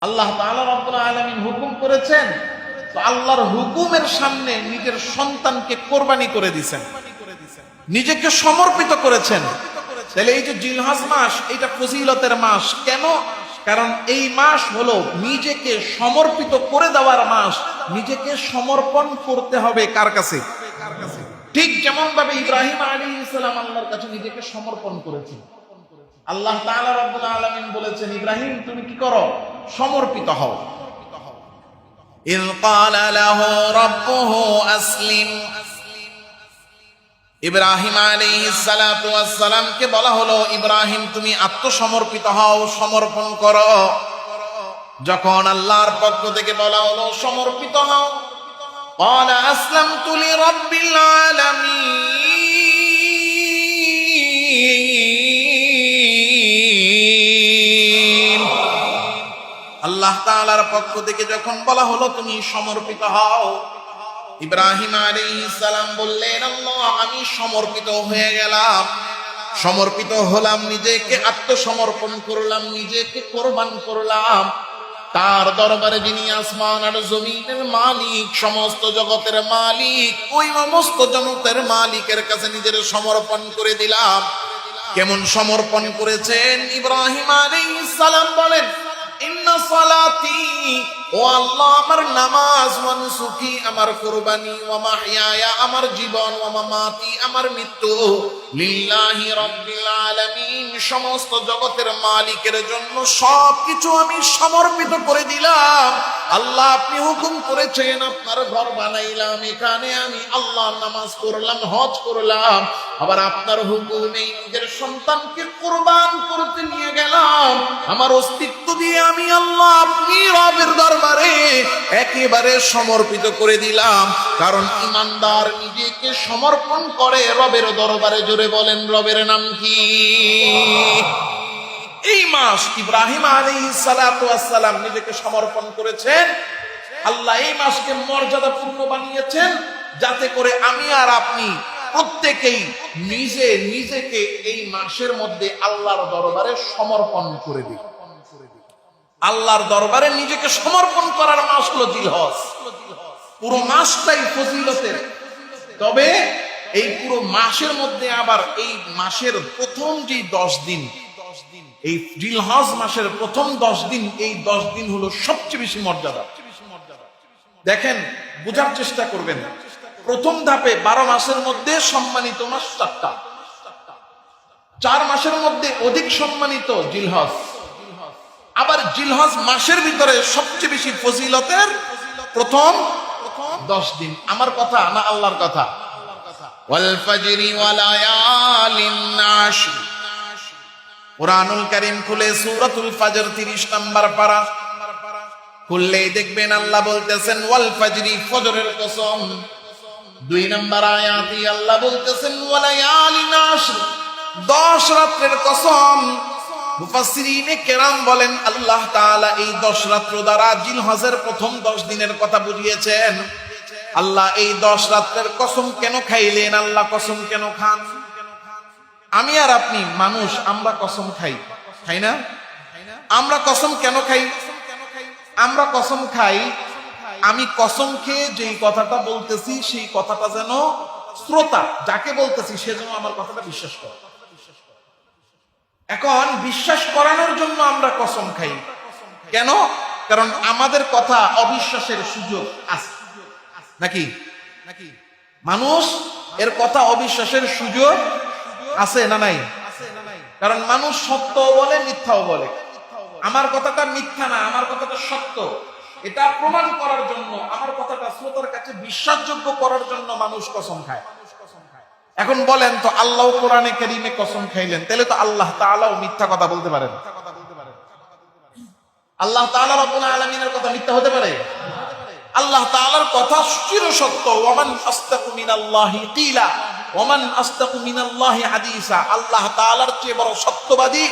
আল্লাহ তাআলা রব্বুল আলামিন হুকুম করেছেন, তো আল্লাহর হুকুমের সামনে নিজের সন্তানকে কোরবানি করে দিয়েছেন, নিজেকে সমর্পিত করেছেন। তাহলে এই যে জিলহজ মাস, এটা ফজিলতের মাস। কেন? কারণ এই মাস হলো নিজেকে সমর্পিত করে দেওয়ার মাস। নিজেকে সমর্পণ করতে হবে কার কাছে? ঠিক যেমন ভাবে ইব্রাহিম আলাইহিস সালাম আল্লাহর কাছে নিজেকে সমর্পণ করেছেন। আল্লাহ তাআলা রব্বুল আলামিন বলেছেন, ইব্রাহিম তুমি কি করো? সমর্পিত হও। ইয ক্বালা লাহু রাব্বুহু আসলিম, ইব্রাহিম আলাইহিস সালাতু ওয়াস সালামকে বলা হলো, ইব্রাহিম তুমি আত্মসমর্পিত হও, সমর্পণ করো। যখন আল্লাহর পক্ষ থেকে বলা হলো সমর্পিত হও, ক্বালা আসলামতু লিরাব্বিল আলামিন। আল্লাহ তাআলার পক্ষ থেকে যখন বলা হলো তুমি সমর্পিত হও, ইব্রাহিম আলাইহিস সালাম বললেন, আল্লাহ আমি সমর্পিত হয়ে গেলাম, সমর্পিত হলাম, নিজেকে আত্মসমর্পণ করলাম, নিজেকে কোরবান করলাম তার দরবারে, যিনি আসমান আর জমিনের মালিক, সমস্ত জগতের মালিক, ওই সমস্ত জগতের মালিকের কাছে নিজের সমর্পণ করে দিলাম। কেমন সমর্পণ করেছেন? ইব্রাহিম আলাইহিস সালাম বলেন, ইন্না সালাতি, ও আল্লাহ আমার নামাজ, ওয়া নুসুকি আমার কুরবানি, ওয়া মাহইয়ায়া আমার জীবন, ওয়া মামাতি আমার মৃত্যু, লিল্লাহি রাব্বিল আলামিন সমস্ত জগতের মালিকের জন্য সবকিছু আমি সমর্পিত করে দিলাম। আল্লাহ আপনি হুকুম করেছেন, আপনার ঘর বানাইলাম, এখানে আমি আল্লাহর নামাজ পড়লাম, হজ করলাম, আবার আপনার হুকুমে নিজের সন্তানকে কুরবান করতে নিয়ে গেলাম। আমার অস্তিত্ব দিয়ে আমি আল্লাহ আপনি রবের দরবারে একেবারে সমর্পিত করে দিলাম। কারণ ইমানদার নিজেকে সমর্পণ করে রবের দরবারে। জোরে বলেন, রবের নাম কি? এই মাস ইব্রাহিম আলাইহিস সালাতু ওয়াস সালাম নিজেকে সমর্পণ করেছেন। আল্লাহ এই মাসকে মর্যাদাপূর্ণ বানিয়েছেন যাতে করে আমি আর আপনি প্রত্যেকেই নিজেকে এই মাসের মধ্যে আল্লাহর দরবারে সমর্পণ করে দিই। আল্লাহর দরবারে নিজেকে সমর্পণ করার মাস হলো জিলহজ। পুরো মাসটাই ফজিলতের। তবে এই পুরো মাসের মধ্যে আবার এই মাসের প্রথম যে 10 দিন, এই জিলহজ মাসের প্রথম 10 দিন, এই 10 দিন হলো সবচেয়ে বেশি মর্যাদা। দেখেন, বোঝার চেষ্টা করবেন। প্রথম ধাপে 12 মাসের মধ্যে সম্মানিত মাস 4টা, 4 মাসের মধ্যে অধিক সম্মানিত জিলহজ। আবার জিলহজ মাসের ভিতরে সবচেয়ে বেশি ফজিলতের প্রথম 10 দিন। আমার কথা না আল্লাহর কথা? ওয়াল ফাজরি ওয়া লায়ালিন আশর। কুরআনুল কারীম খুলে সূরাতুল ফাজর 30 নম্বর পারা খুললেই দেখবেন আল্লাহ বলতেছেন ওয়াল ফাজরি, ফজরের কসম। 2 নম্বর আয়াতে আল্লাহ বলতেছেন ওয়া লায়ালিন আশর, 10 রাতের কসম। মুফাসসিরিনে কেরাম বলেন আল্লাহ তাআলা এই 10 রাত্র দ্বারা জিলহজের প্রথম 10 দিনের কথা বুঝিয়েছেন। আল্লাহ এই 10 রাতের কসম কেন খাইলেন? আল্লাহ কসম কেন খান? আমি আর আপনি মানুষ, আমরা কসম খাই, খাই না? আমরা কসম কেন খাই? আমরা কসম খাই, আমি কসম খেয়ে যেই কথাটা বলতেছি সেই কথাটা যেন শ্রোতা যাকে বলতেছি সে যেন আমার কথাটা বিশ্বাস করে। এখন বিশ্বাস করানোর জন্য আমরা কসম খাই। কেন? কারণ আমাদের কথা অবিশ্বাসের সুযোগ আছে নাকি? মানুষ এর কথা অবিশ্বাসের সুযোগ আছে না নাই? কারণ মানুষ সত্য বলে, মিথ্যাও বলে। আমার কথাটা মিথ্যা না, আমার কথাটা সত্য, এটা প্রমাণ করার জন্য, আমার কথাটা শ্রোতার কাছে বিশ্বাসযোগ্য করার জন্য মানুষ কসম খায়। এখন বলেন তো, আল্লাহ কোরআনে কারীমে কসম খাইলেন, তাহলে তো আল্লাহ তাআলাও মিথ্যা কথা বলতে পারেন? আল্লাহ তাআলা রব্বুল আলামিনের কথা মিথ্যা হতে পারে? আল্লাহ তাআলার কথা চির সত্য। ওয়ামান আস্তাকু মিনাল্লাহি কিলা ওয়ামান আস্তাকু মিনাল্লাহি হাদিসা। আল্লাহ তাআলার চেয়ে বড় সত্যবাদী,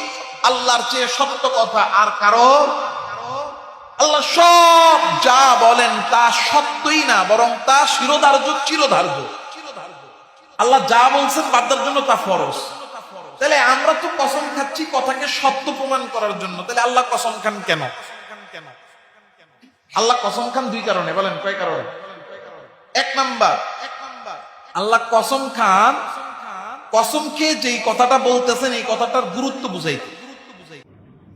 আল্লাহর চেয়ে সত্য কথা আর কারো? আল্লাহ সব যা বলেন তা সত্যই না, বরং তা চিরধার্য। আল্লাহ যা বলছেন বান্দার জন্য তা ফরজ। তাহলে আমরা তো কসম খাচ্ছি কথাকে সত্য প্রমাণ করার জন্য, তাহলে আল্লাহ কসম খান কেন? আল্লাহ কসম খান দুই কারণে, বলেন কয় কারণে? এক নাম্বার, আল্লাহ কসম খান কসম খেয়ে যেই কথাটা বলতেছেন এই কথাটার গুরুত্ব বুঝাইতে।